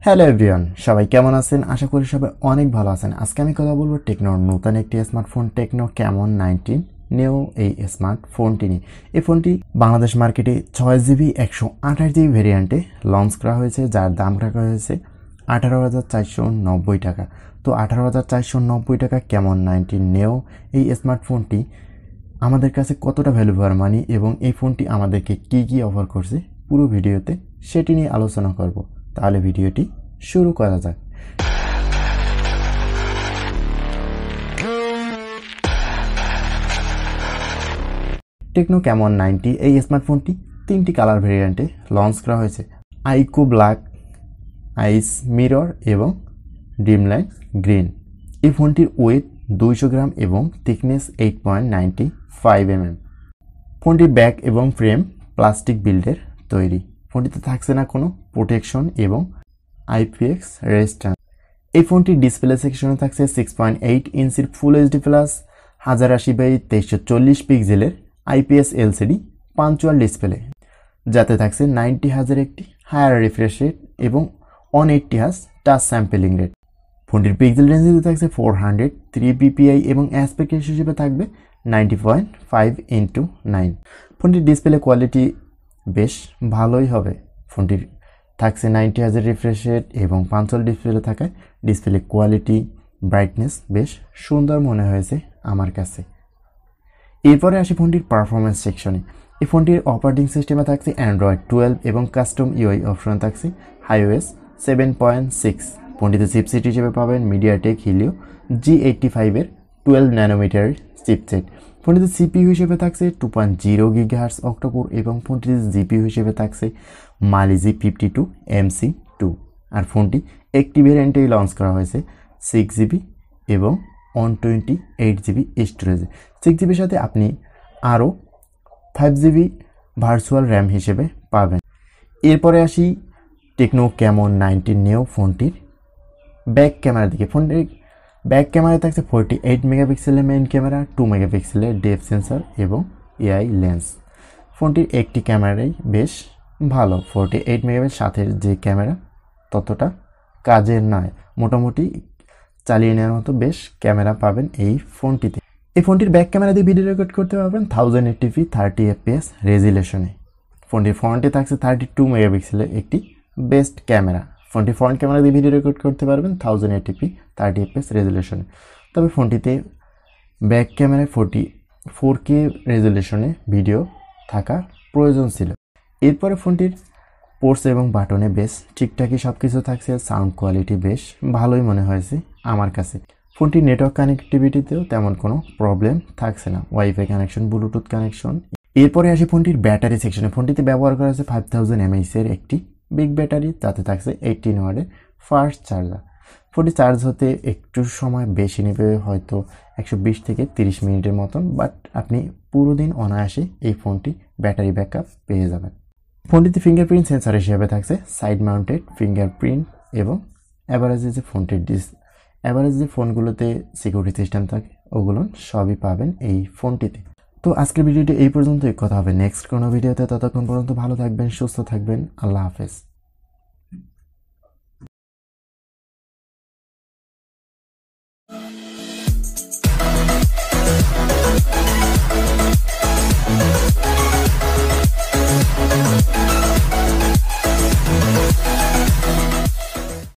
Hello everyone, সবাই কেমন আছেন? আশা করি সবাই অনেক ভালো আছেন। আজকে আমি কথা বলবো টেকনোর নতুন একটি স্মার্টফোন টেকনো ক্যামন 19 নিউ এই স্মার্টফোনটি নিয়ে। এই ফোনটি বাংলাদেশ মার্কেটে 6GB 128GB ভেরিয়েন্টে লঞ্চ করা হয়েছে, যার দাম রাখা হয়েছে 18,490 টাকা। তো 18,490 টাকা ক্যামন 19 নিউ এই স্মার্টফোনটি আমাদের কাছে কতটা ভ্যালু ফর মানি এবং এই ফোনটি আমাদেরকে কি কি অফার করছে পুরো ভিডিওতে সেটি নিয়ে আলোচনা করব। তাহলে ভিডিওটি শুরু করা যাক। টেকনো ক্যামন 90 এই স্মার্টফোনটি তিনটি কালার ভেরিয়েন্টে লঞ্চ করা হয়েছে: আইকো ব্ল্যাক, আইস মিরর এবং ড্রিমলাইট গ্রিন। এই ফোনটির ওয়েট 200 গ্রাম এবং থিকনেস 8.95 mm। ফোনটির ব্যাক এবং ফ্রেম প্লাস্টিক বিল্ডের তৈরি। ফোনটিতে থাকছে না কোনো প্রোটেকশন এবং আইপিএক্স রেজিস্ট্যান্স। এই ফোনটির ডিসপ্লে সেকশনে থাকছে 6.8 ইঞ্চির ফুল এইচডি প্লাস 1080x2340 পিক্সেলের আইপিএস এলসিডি পাঞ্চুয়াল ডিসপ্লে, যাতে থাকছে 90Hz একটি হায়ার রিফ্রেশ রেট এবং 180Hz টাচ স্যাম্পলিং রেট। ফোনটির পিক্সেল ডেনসিটি থাকছে 403 ppi এবং অ্যাসপেক্ট রেশিও হিসেবে থাকবে 90.5:9। ফোনটির ডিসপ্লে কোয়ালিটি বেশ ভালোই হবে। ফোনটির থাকছে 90Hz রিফ্রেশ রেট এবং পাঞ্চুয়াল ডিসপ্লে থাকায় ডিসপ্লে কোয়ালিটি, ব্রাইটনেস বেশ সুন্দর মনে হয়েছে আমার কাছে। এরপরে আসি ফোনটির পারফরমেন্স সেকশনে। এই ফোনটির অপারেটিং সিস্টেমে থাকছে অ্যান্ড্রয়েড 12 এবং কাস্টম ইউআই অপশন থাকছে iOS 7.6। ফোনটিতে চিপসেট হিসেবে পাবেন মিডিয়াটেক হিলিও G85 এর 12 ন্যানোমিটারের চিপসেট। ফোনটিতে সিপিইউ হিসেবে থাকছে 2.0 GHz অক্টোকোর এবং ফোনটিতে জিপিইউ হিসেবে থাকছে মালিজি 52 MC2। আর ফোনটি একটি ভেরিয়েন্টেই লঞ্চ করা হয়েছে 6GB এবং 128GB স্টোরেজে। 6GBর সাথে আপনি আরও 5GB ভার্চুয়াল র্যাম হিসেবে পাবেন। এরপরে আসি টেকনো ক্যামন 19 নিউ ফোনটির ব্যাক ক্যামেরার দিকে। ফোনটির ব্যাক ক্যামেরায় থাকছে 48 মেগাপিক্সেলের মেইন ক্যামেরা, 2 মেগাপিক্সেলের ডেপথ সেন্সর এবং এআই লেন্স। ফোনটির একটি ক্যামেরাই বেশ ভালো, 48 মেগাপিক্সেল সাথে যে ক্যামেরা ততটা কাজের নয়, মোটামুটি চালিয়ে নেওয়ার মতো বেশ ক্যামেরা পাবেন এই ফোনটিতে। এই ফোনটির ব্যাক ক্যামেরা দিয়ে ভিডিও রেকর্ড করতে পারবেন 1080p 30fps রেজুলেশনে। ফোনটির ফ্রন্টে থাকছে 32 মেগাপিক্সেলের একটি বেস্ট ক্যামেরা। ফোনটি ফ্রন্ট ক্যামেরা দিয়ে ভিডিও রেকর্ড করতে পারবেন 1080p 30fps রেজুলেশনে। তবে ফোনটিতে ব্যাক ক্যামেরায় 4K রেজুলেশনে ভিডিও থাকা প্রয়োজন ছিল। এরপরে ফোনটির পোর্টস এবং বাটনে বেশ ঠিকঠাকই সব কিছু থাকছে। সাউন্ড কোয়ালিটি বেশ ভালোই মনে হয়েছে আমার কাছে। ফোনটির নেটওয়ার্ক কানেক্টিভিটিতেও তেমন কোনো প্রবলেম থাকছে না, ওয়াইফাই কানেকশন, ব্লুটুথ কানেকশন। এরপরে আসি ফোনটির ব্যাটারি সেকশনে। ফোনটিতে ব্যবহার করা হয়েছে 5000 mAh এর একটি বিগ ব্যাটারি, যাতে থাকছে 18 ওয়াটের ফাস্ট চার্জার। ফোনটি চার্জ হতে একটু সময় বেশি নেবে, হয়তো 120 থেকে 30 মিনিটের মতন, বাট আপনি পুরো দিন অনায়াসে এই ফোনটি ব্যাটারি ব্যাকআপ পেয়ে যাবেন। ফোনটিতে ফিঙ্গারপ্রিন্ট সেন্সর হিসেবে থাকছে সাইড মাউন্টেড ফিঙ্গারপ্রিন্ট এবং অ্যাভারেজে যে ফোনগুলোতে সিকিউরিটি সিস্টেম থাকে ওগুলো সবই পাবেন এই ফোনটিতে। তো আজকের ভিডিওটি এই পর্যন্তই। কথা হবে নেক্সট কোনো ভিডিওতে। ততক্ষণ পর্যন্ত ভালো থাকবেন, সুস্থ থাকবেন। আল্লাহ হাফেজ।